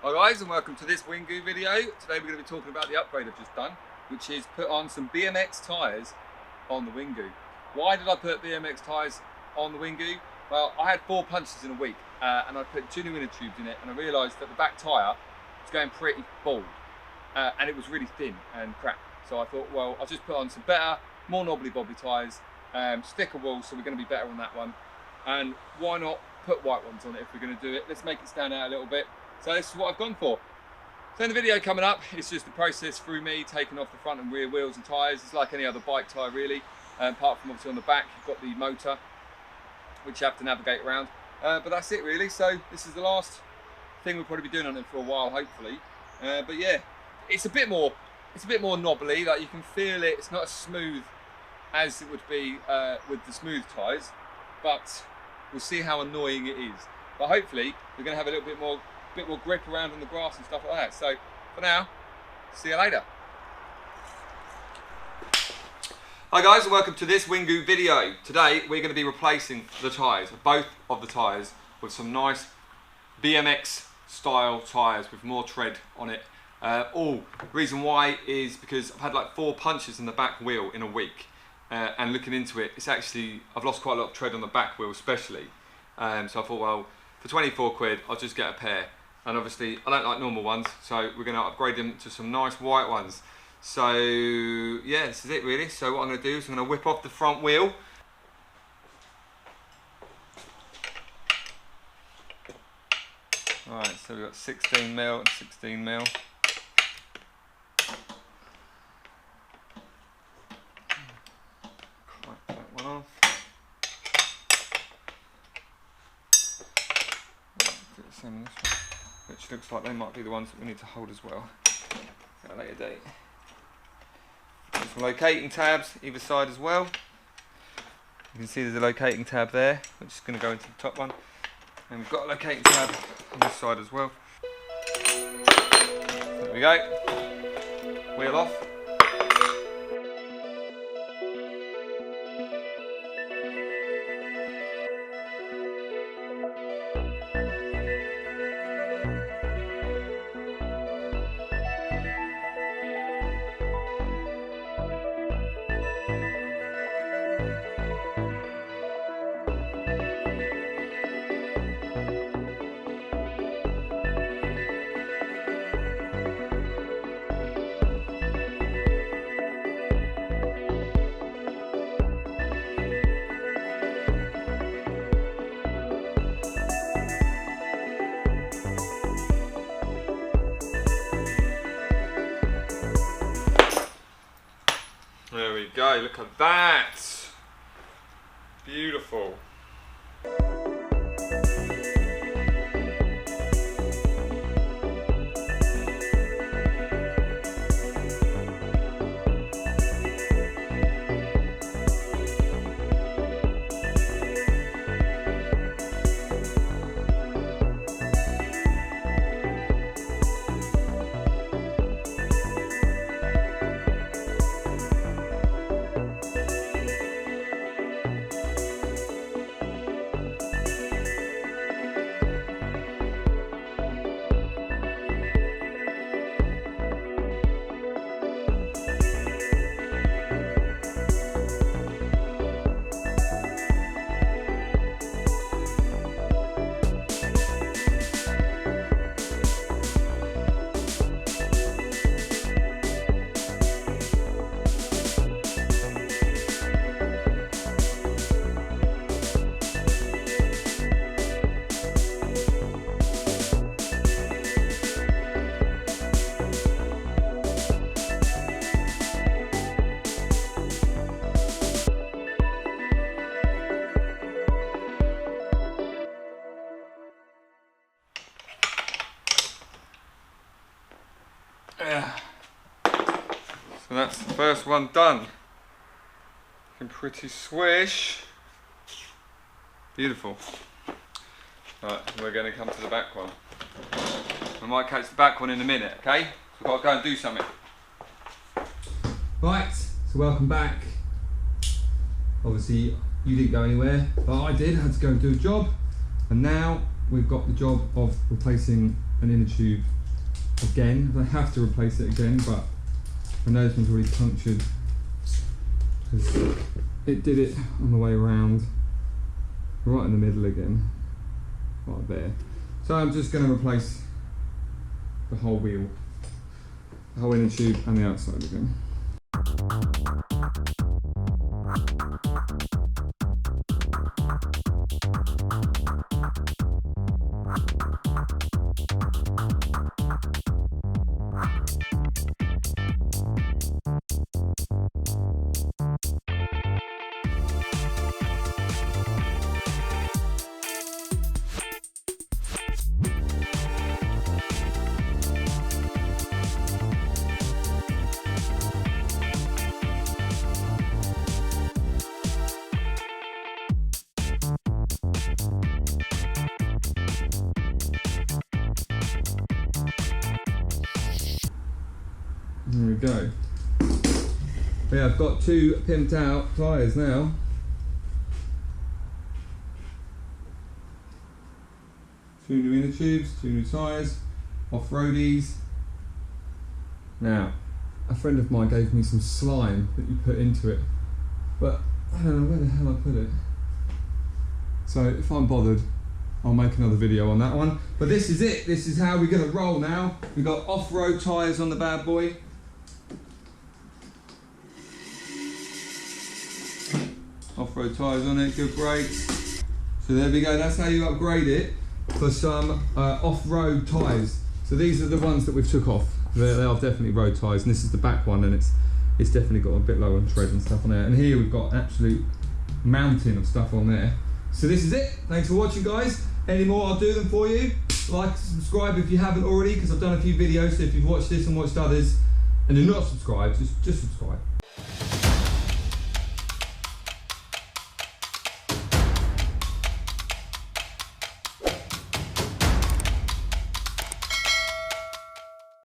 Hi guys, and welcome to this Windgoo video. Today we're going to be talking about the upgrade I've just done, which is put on some BMX tyres on the Windgoo. Why did I put BMX tyres on the Windgoo? Well, I had 4 punctures in a week and I put 2 new inner tubes in it, and I realised that the back tyre was going pretty bald and it was really thin and crap. So I thought, well, I'll just put on some better, more knobbly bobbly tyres, sticker wool, so we're going to be better on that one. And why not put white ones on it if we're going to do it? Let's make it stand out a little bit. So this is what I've gone for. So in the video coming up, it's just the process through me taking off the front and rear wheels and tyres. It's like any other bike tyre really, apart from obviously on the back you've got the motor, which you have to navigate around. But that's it really. So this is the last thing we'll probably be doing on it for a while, hopefully. But yeah, it's a bit more knobbly. Like you can feel it. It's not as smooth as it would be with the smooth tyres, but we'll see how annoying it is. But hopefully we're going to have a little bit more grip around on the grass and stuff like that. So for now, see you later. Hi guys, and welcome to this Windgoo video. Today we're going to be replacing the tyres, both of the tyres, with some nice BMX style tyres with more tread on it. Reason why is because I've had like 4 punches in the back wheel in a week, and looking into it, it's actually, I've lost quite a lot of tread on the back wheel especially. So I thought, well, for 24 quid I'll just get a pair. And obviously I don't like normal ones, so we're going to upgrade them to some nice white ones. So yeah, this is it really. So what I'm going to do is I'm going to whip off the front wheel. Alright, so we've got 16mm and 16mm. Crack that one off. Do the same on this one, which looks like they might be the ones that we need to hold as well at a later date. There's some locating tabs either side as well. You can see there's a locating tab there, which is going to go into the top one, and we've got a locating tab on this side as well. There we go. Wheel off. There we go, look at that! Beautiful. So that's the first one done. Looking pretty swish. Beautiful. Right, we're going to come to the back one. I might catch the back one in a minute, okay? So I've got to go and do something. Right, so welcome back. Obviously you didn't go anywhere, but I did. I had to go and do a job. And now we've got the job of replacing an inner tube again. I have to replace it again, but I know this one's already punctured because it did it on the way around right in the middle again, right there. So I'm just going to replace the whole wheel, the whole inner tube and the outside again. There we go. Yeah, I've got two pimped out tyres now. Two new inner tubes, two new tyres, off-roadies. Now, a friend of mine gave me some slime that you put into it, but I don't know where the hell I put it. So if I'm bothered, I'll make another video on that one. But this is it. This is how we're going to roll now. We've got off-road tyres on the bad boy. Off-road tyres on it, good brakes. So there we go, that's how you upgrade it for some off-road tyres. So these are the ones that we've took off. They are definitely road tyres, and this is the back one, and it's definitely got a bit lower on tread and stuff on there. And here we've got an absolute mountain of stuff on there. So this is it. Thanks for watching, guys. Any more, I'll do them for you. Like, subscribe if you haven't already, because I've done a few videos. So if you've watched this and watched others and you're not subscribed, just subscribe.